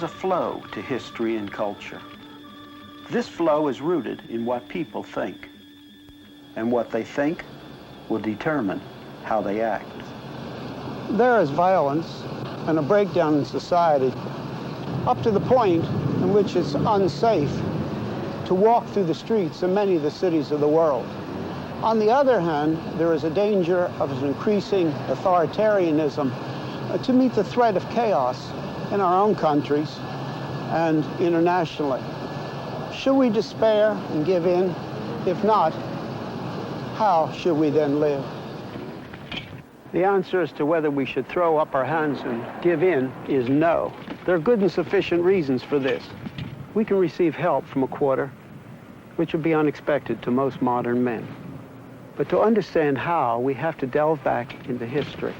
a flow to history and culture. This flow is rooted in what people think, and what they think will determine how they act. There is violence and a breakdown in society up to the point in which it's unsafe to walk through the streets in many of the cities of the world. On the other hand, there is a danger of an increasing authoritarianism to meet the threat of chaos in our own countries and internationally. Should we despair and give in? If not, how should we then live? The answer as to whether we should throw up our hands and give in is no. There are good and sufficient reasons for this. We can receive help from a quarter, which would be unexpected to most modern men. But to understand how, we have to delve back into history.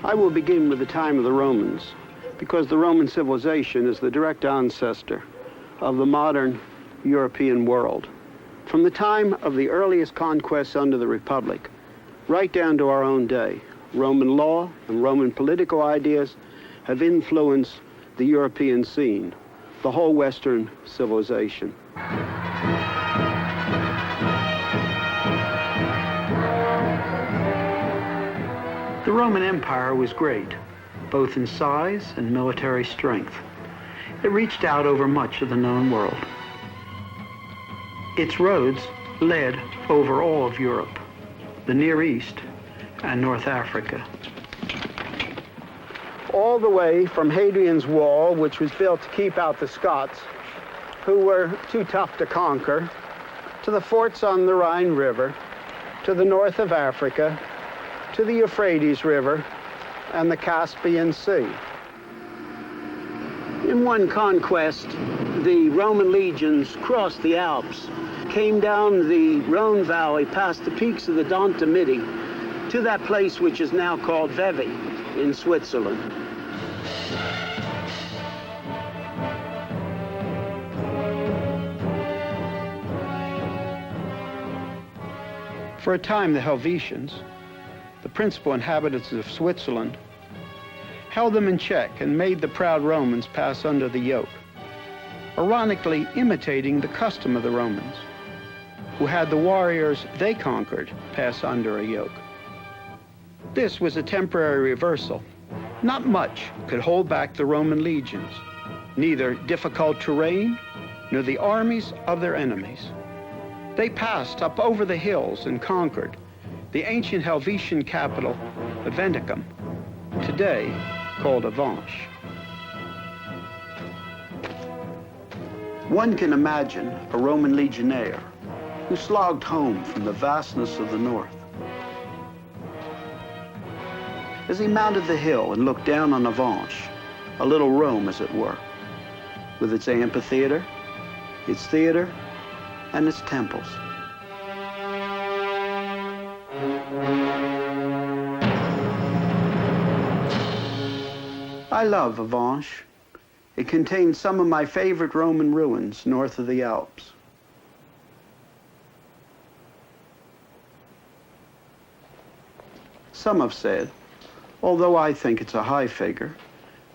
I will begin with the time of the Romans, because the Roman civilization is the direct ancestor of the modern European world. From the time of the earliest conquests under the Republic, right down to our own day, Roman law and Roman political ideas have influenced the European scene, the whole Western civilization. The Roman Empire was great, both in size and military strength. It reached out over much of the known world. Its roads led over all of Europe, the Near East, and North Africa. All the way from Hadrian's Wall, which was built to keep out the Scots, who were too tough to conquer, to the forts on the Rhine River, to the north of Africa, to the Euphrates River, and the Caspian Sea. In one conquest, the Roman legions crossed the Alps, came down the Rhone Valley past the peaks of the Dent-de-Midi to that place which is now called Vevey in Switzerland. For a time, the Helvetians, the principal inhabitants of Switzerland, held them in check and made the proud Romans pass under the yoke, ironically imitating the custom of the Romans, who had the warriors they conquered pass under a yoke. This was a temporary reversal. Not much could hold back the Roman legions, neither difficult terrain nor the armies of their enemies. They passed up over the hills and conquered the ancient Helvetian capital, Aventicum, today called Avanches. One can imagine a Roman legionnaire who slogged home from the vastness of the north. As he mounted the hill and looked down on Avanches, a little Rome as it were, with its amphitheater, its theater, and its temples. I love Avanches. It contains some of my favorite Roman ruins north of the Alps. Some have said, although I think it's a high figure,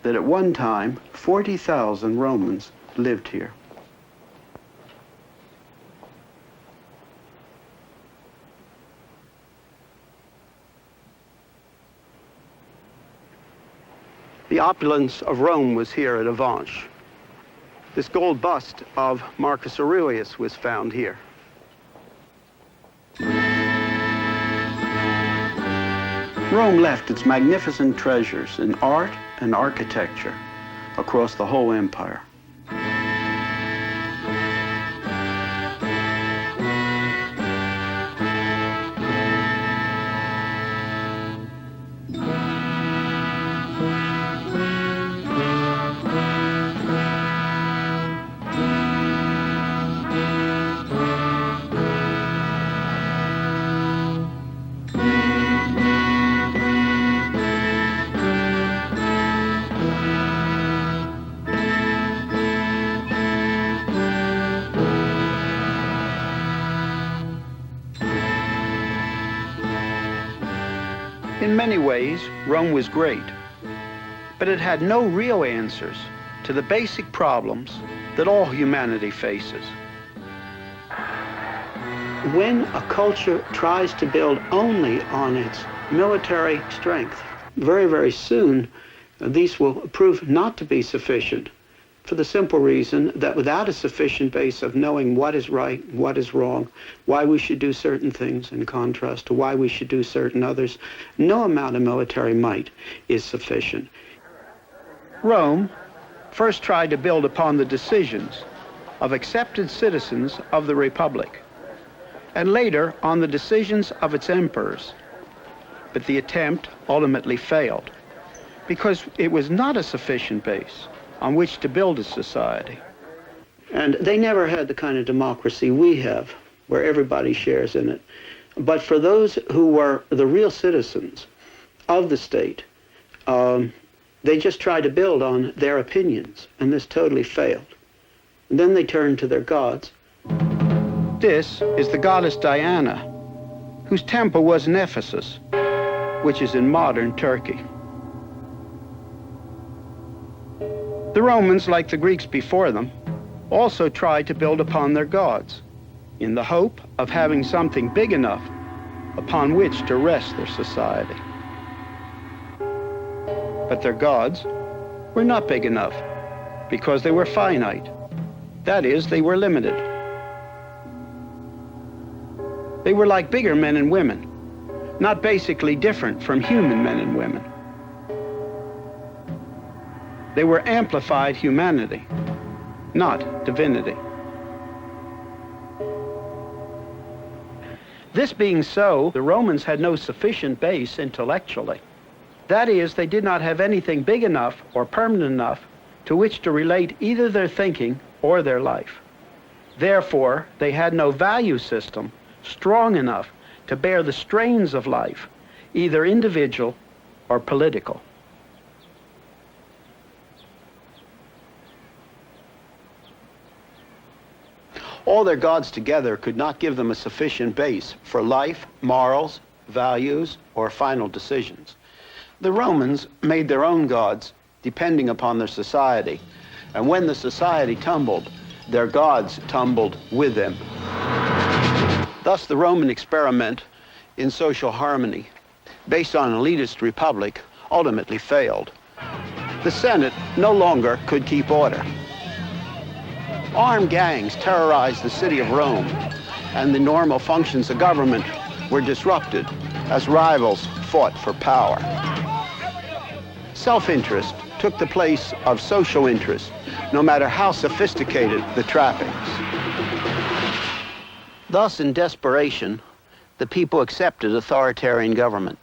that at one time 40,000 Romans lived here. The opulence of Rome was here at Avanches. This gold bust of Marcus Aurelius was found here. Rome left its magnificent treasures in art and architecture across the whole empire. In many ways, Rome was great, but it had no real answers to the basic problems that all humanity faces. When a culture tries to build only on its military strength, very, very soon, these will prove not to be sufficient, for the simple reason that without a sufficient base of knowing what is right, what is wrong, why we should do certain things in contrast to why we should do certain others, no amount of military might is sufficient. Rome first tried to build upon the decisions of accepted citizens of the Republic, and later on the decisions of its emperors. But the attempt ultimately failed, because it was not a sufficient base on which to build a society. And they never had the kind of democracy we have, where everybody shares in it. But for those who were the real citizens of the state, they just tried to build on their opinions, and this totally failed. And then they turned to their gods. This is the goddess Diana, whose temple was in Ephesus, which is in modern Turkey. The Romans, like the Greeks before them, also tried to build upon their gods, in the hope of having something big enough upon which to rest their society. But their gods were not big enough, because they were finite. That is, they were limited. They were like bigger men and women, not basically different from human men and women. They were amplified humanity, not divinity. This being so, the Romans had no sufficient base intellectually. That is, they did not have anything big enough or permanent enough to which to relate either their thinking or their life. Therefore, they had no value system strong enough to bear the strains of life, either individual or political. All their gods together could not give them a sufficient base for life, morals, values, or final decisions. The Romans made their own gods depending upon their society, and when the society tumbled, their gods tumbled with them. Thus, the Roman experiment in social harmony, based on an elitist republic, ultimately failed. The Senate no longer could keep order. Armed gangs terrorized the city of Rome, and the normal functions of government were disrupted as rivals fought for power. Self-interest took the place of social interest, no matter how sophisticated the trappings. Thus, in desperation, the people accepted authoritarian government.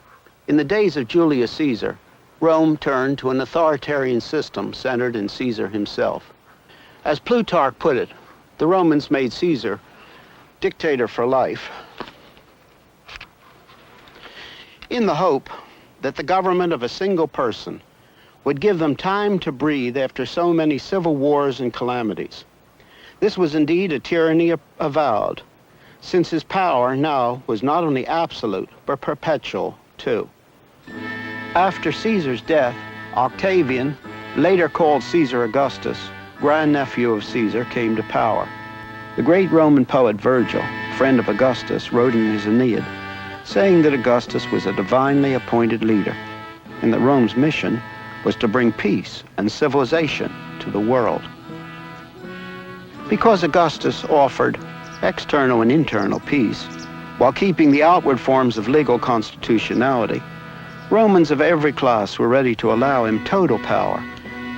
In the days of Julius Caesar, Rome turned to an authoritarian system centered in Caesar himself. As Plutarch put it, the Romans made Caesar dictator for life, in the hope that the government of a single person would give them time to breathe after so many civil wars and calamities. This was indeed a tyranny avowed, since his power now was not only absolute, but perpetual too. After Caesar's death, Octavian, later called Caesar Augustus, grandnephew of Caesar, came to power. The great Roman poet Virgil, friend of Augustus, wrote in his Aeneid, saying that Augustus was a divinely appointed leader, and that Rome's mission was to bring peace and civilization to the world. Because Augustus offered external and internal peace, while keeping the outward forms of legal constitutionality, Romans of every class were ready to allow him total power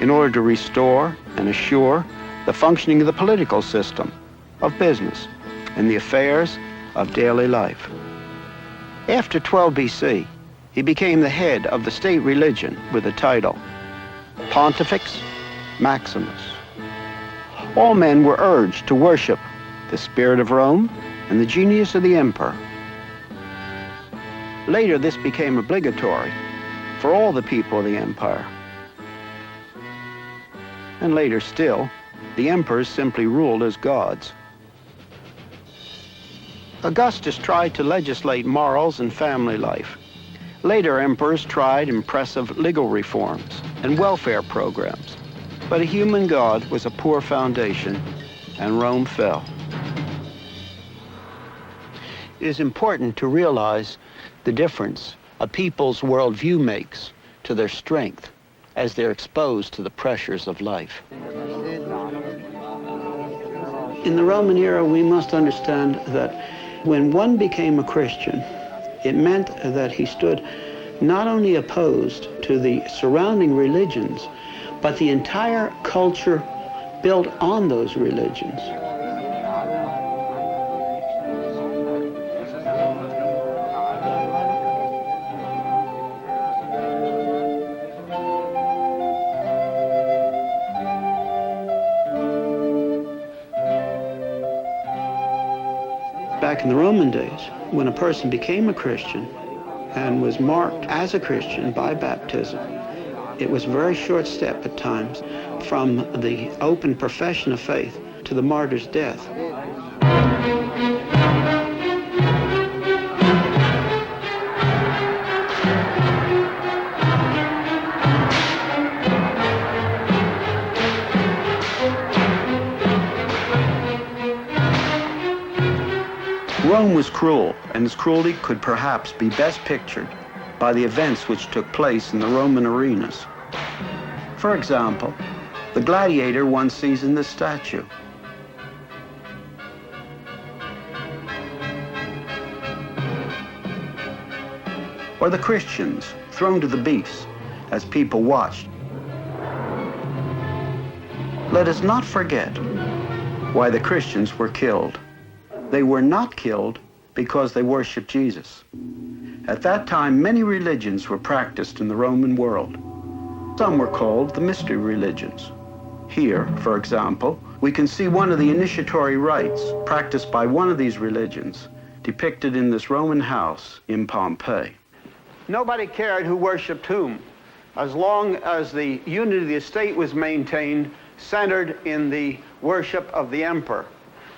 in order to restore and assure the functioning of the political system, of business, and the affairs of daily life. After 12 BC, he became the head of the state religion with the title Pontifex Maximus. All men were urged to worship the spirit of Rome and the genius of the emperor. Later, this became obligatory for all the people of the empire. And later still, the emperors simply ruled as gods. Augustus tried to legislate morals and family life, Later emperors tried impressive legal reforms and welfare programs, but a human God was a poor foundation, and Rome fell. It is important to realize the difference a people's worldview makes to their strength as they're exposed to the pressures of life. In the Roman era, we must understand that when one became a Christian, it meant that he stood not only opposed to the surrounding religions, but the entire culture built on those religions. Back in the Roman days, when a person became a Christian and was marked as a Christian by baptism, it was a very short step at times from the open profession of faith to the martyr's death. Rome was cruel, and its cruelty could perhaps be best pictured by the events which took place in the Roman arenas. For example, the gladiator one sees in this statue. Or the Christians thrown to the beasts as people watched. Let us not forget why the Christians were killed. They were not killed because they worshiped Jesus. At that time, many religions were practiced in the Roman world. Some were called the mystery religions. Here, for example, we can see one of the initiatory rites practiced by one of these religions, depicted in this Roman house in Pompeii. Nobody cared who worshipped whom, as long as the unity of the state was maintained, centered in the worship of the emperor.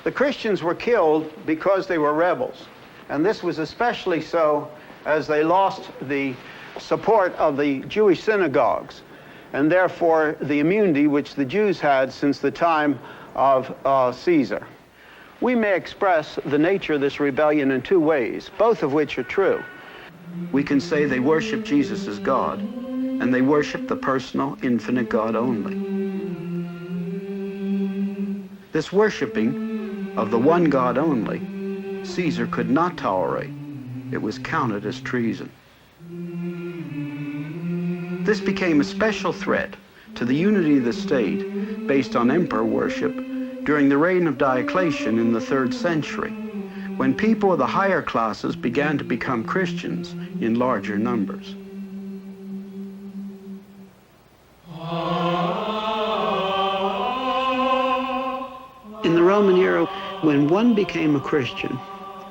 The Christians were killed because they were rebels, and this was especially so as they lost the support of the Jewish synagogues, and therefore the immunity which the Jews had since the time of Caesar. We may express the nature of this rebellion in two ways, both of which are true. We can say they worship Jesus as God, and they worship the personal, infinite God only. This worshiping of the one God only, Caesar could not tolerate. It was counted as treason. This became a special threat to the unity of the state based on emperor worship during the reign of Diocletian in the 3rd century, when people of the higher classes began to become Christians in larger numbers. In the Roman era, when one became a Christian,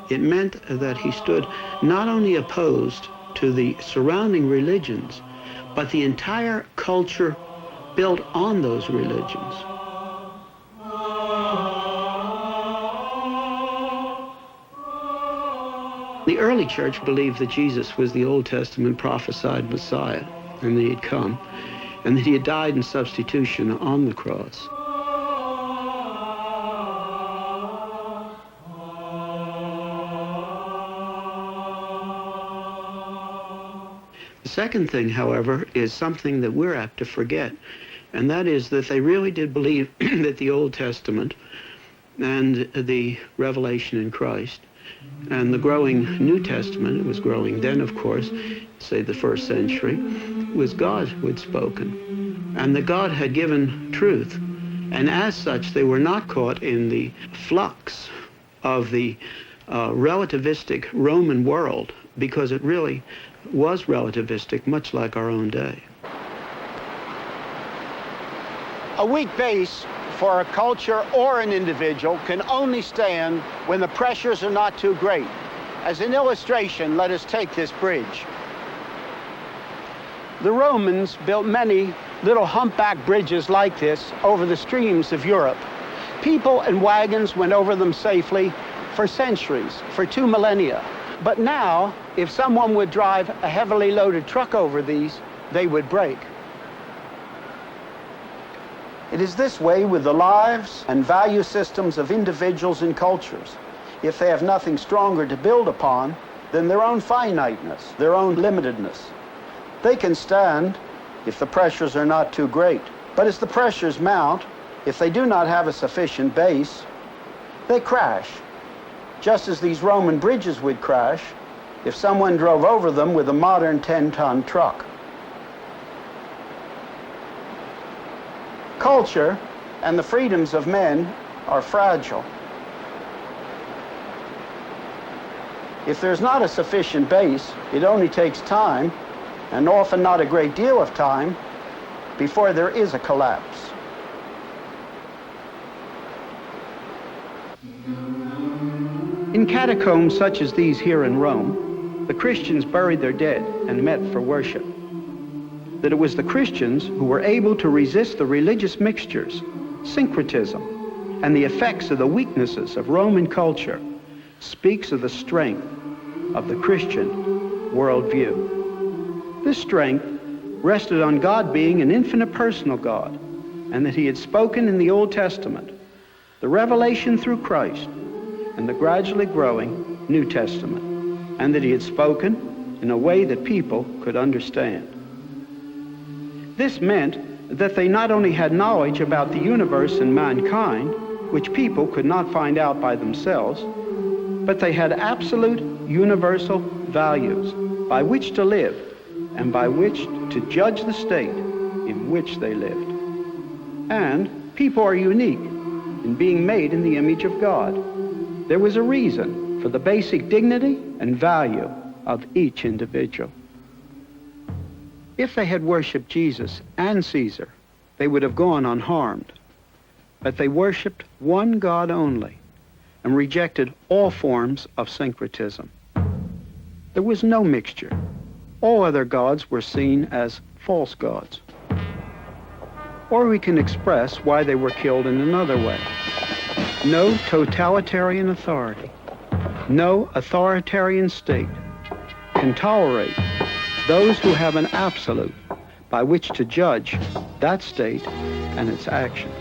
it meant that he stood not only opposed to the surrounding religions, but the entire culture built on those religions. The early church believed that Jesus was the Old Testament prophesied Messiah, and that he had come, and that he had died in substitution on the cross. The second thing, however, is something that we're apt to forget, and that is that they really did believe that the Old Testament and the revelation in Christ and the growing New Testament, it was growing then, of course, say the 1st century, was God who had spoken, and that God had given truth. And as such, they were not caught in the flux of the relativistic Roman world, because it really was relativistic, much like our own day. A weak base for a culture or an individual can only stand when the pressures are not too great. As an illustration, let us take this bridge. The Romans built many little humpback bridges like this over the streams of Europe. People and wagons went over them safely for centuries, for 2 millennia. But now, if someone would drive a heavily loaded truck over these, they would break. It is this way with the lives and value systems of individuals and cultures. If they have nothing stronger to build upon than their own finiteness, their own limitedness, they can stand if the pressures are not too great. But as the pressures mount, if they do not have a sufficient base, they crash, just as these Roman bridges would crash if someone drove over them with a modern 10-ton truck. Culture and the freedoms of men are fragile. If there's not a sufficient base, it only takes time, and often not a great deal of time, before there is a collapse. In catacombs such as these here in Rome, the Christians buried their dead and met for worship. That it was the Christians who were able to resist the religious mixtures, syncretism, and the effects of the weaknesses of Roman culture speaks of the strength of the Christian worldview. This strength rested on God being an infinite personal God, and that he had spoken in the Old Testament, the revelation through Christ, and the gradually growing New Testament, and that he had spoken in a way that people could understand. This meant that they not only had knowledge about the universe and mankind, which people could not find out by themselves, but they had absolute universal values by which to live and by which to judge the state in which they lived. And people are unique in being made in the image of God. There was a reason for the basic dignity and value of each individual. If they had worshiped Jesus and Caesar, they would have gone unharmed. But they worshiped one God only and rejected all forms of syncretism. There was no mixture. All other gods were seen as false gods. Or we can express why they were killed in another way. No totalitarian authority, no authoritarian state can tolerate those who have an absolute by which to judge that state and its actions.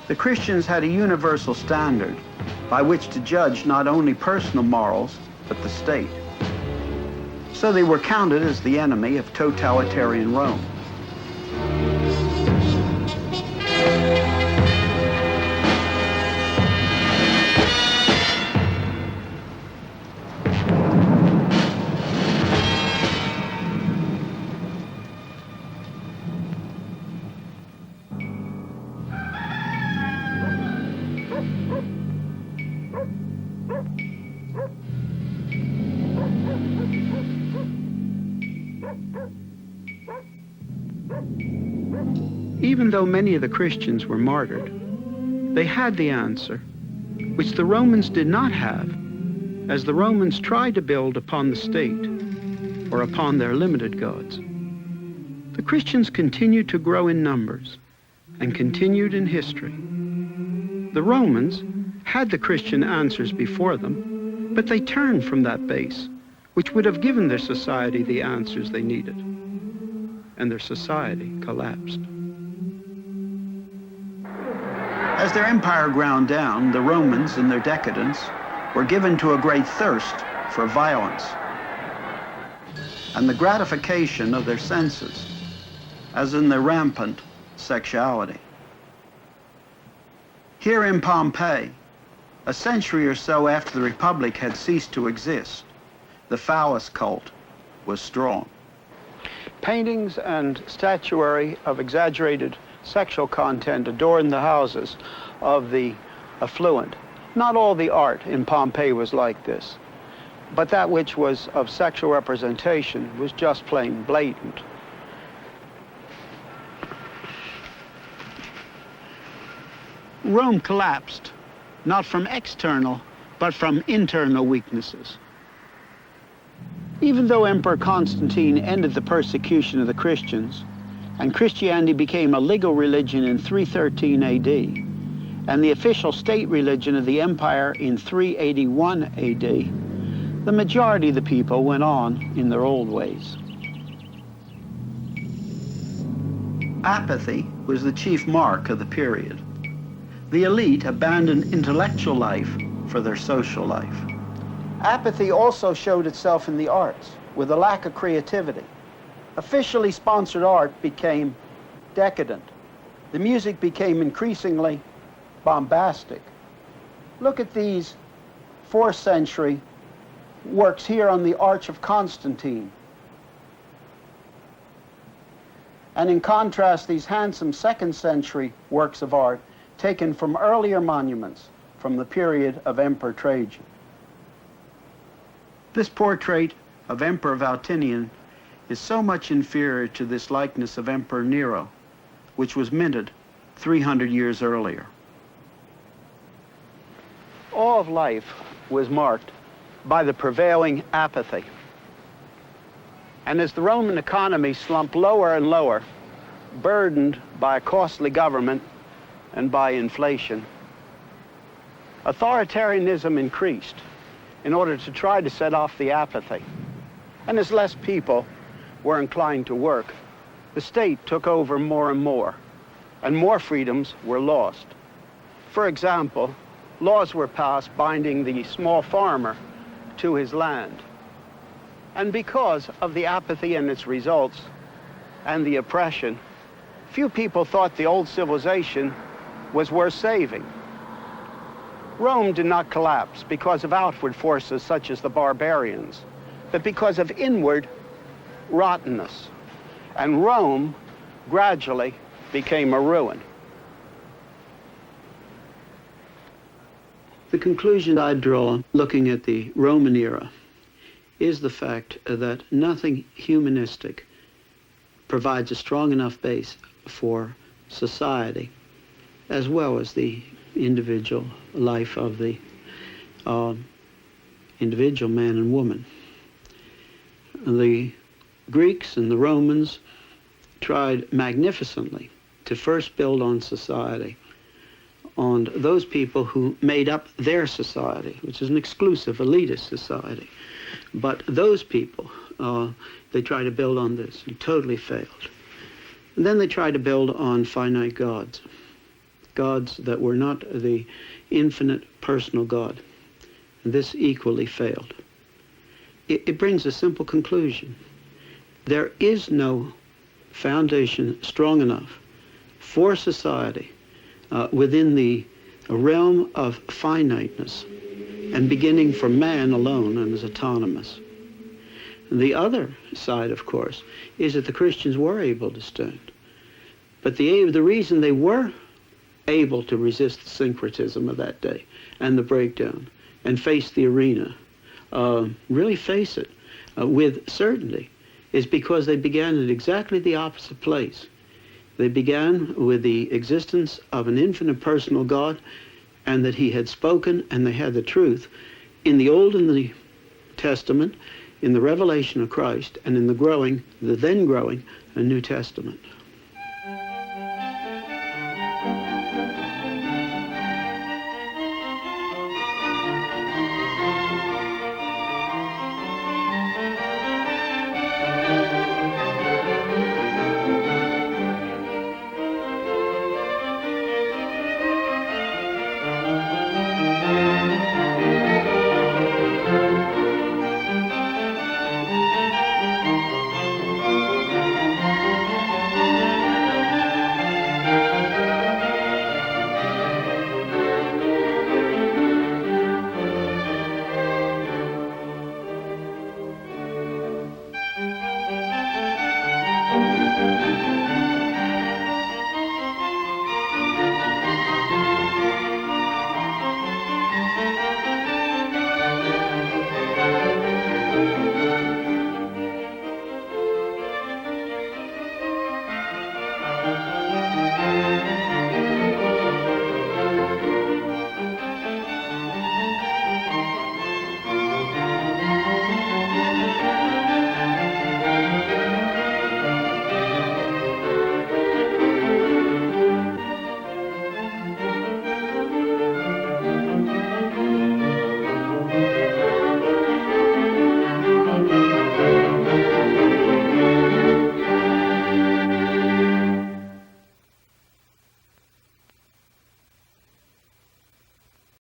The Christians had a universal standard by which to judge not only personal morals, but the state. So they were counted as the enemy of totalitarian Rome. Even though many of the Christians were martyred, they had the answer, which the Romans did not have, as the Romans tried to build upon the state or upon their limited gods. The Christians continued to grow in numbers and continued in history. The Romans had the Christian answers before them, but they turned from that base, which would have given their society the answers they needed, and their society collapsed. As their empire ground down, the Romans, in their decadence, were given to a great thirst for violence and the gratification of their senses, as in their rampant sexuality. Here in Pompeii, a century or so after the Republic had ceased to exist, the phallus cult was strong. Paintings and statuary of exaggerated sexual content adorned the houses of the affluent, Not all the art in Pompeii was like this, but that which was of sexual representation was just plain blatant. Rome collapsed, not from external, but from internal weaknesses. Even though Emperor Constantine ended the persecution of the Christians, and Christianity became a legal religion in 313 AD, and the official state religion of the empire in 381 AD, the majority of the people went on in their old ways. Apathy was the chief mark of the period. The elite abandoned intellectual life for their social life. Apathy also showed itself in the arts, with a lack of creativity. Officially sponsored art became decadent. The music became increasingly bombastic. Look at these 4th century works here on the Arch of Constantine. And in contrast, these handsome 2nd century works of art taken from earlier monuments from the period of Emperor Trajan. This portrait of Emperor Valentinian is so much inferior to this likeness of Emperor Nero, which was minted 300 years earlier. All of life was marked by the prevailing apathy. And as the Roman economy slumped lower and lower, burdened by a costly government and by inflation, authoritarianism increased in order to try to set off the apathy. And as less people were inclined to work, the state took over more and more freedoms were lost. For example, laws were passed binding the small farmer to his land. And because of the apathy and its results and the oppression, few people thought the old civilization was worth saving. Rome did not collapse because of outward forces such as the barbarians, but because of inward rottenness. And Rome gradually became a ruin. The conclusion I draw looking at the Roman era is the fact that nothing humanistic provides a strong enough base for society, as well as the individual life of the individual man and woman. The Greeks and the Romans tried magnificently to first build on society, on those people who made up their society, which is an exclusive elitist society. But those people, they tried to build on this and totally failed. And then they tried to build on finite gods, gods that were not the infinite personal God. And this equally failed. It brings a simple conclusion. There is no foundation strong enough for society within the realm of finiteness and beginning from man alone and as autonomous. The other side, of course, is that the Christians were able to stand. But the reason they were able to resist the syncretism of that day and the breakdown and face the arena, really face it with certainty, is because they began at exactly the opposite place. They began with the existence of an infinite personal God, and that he had spoken and they had the truth in the Old and the Testament, in the revelation of Christ, and in the then growing New Testament.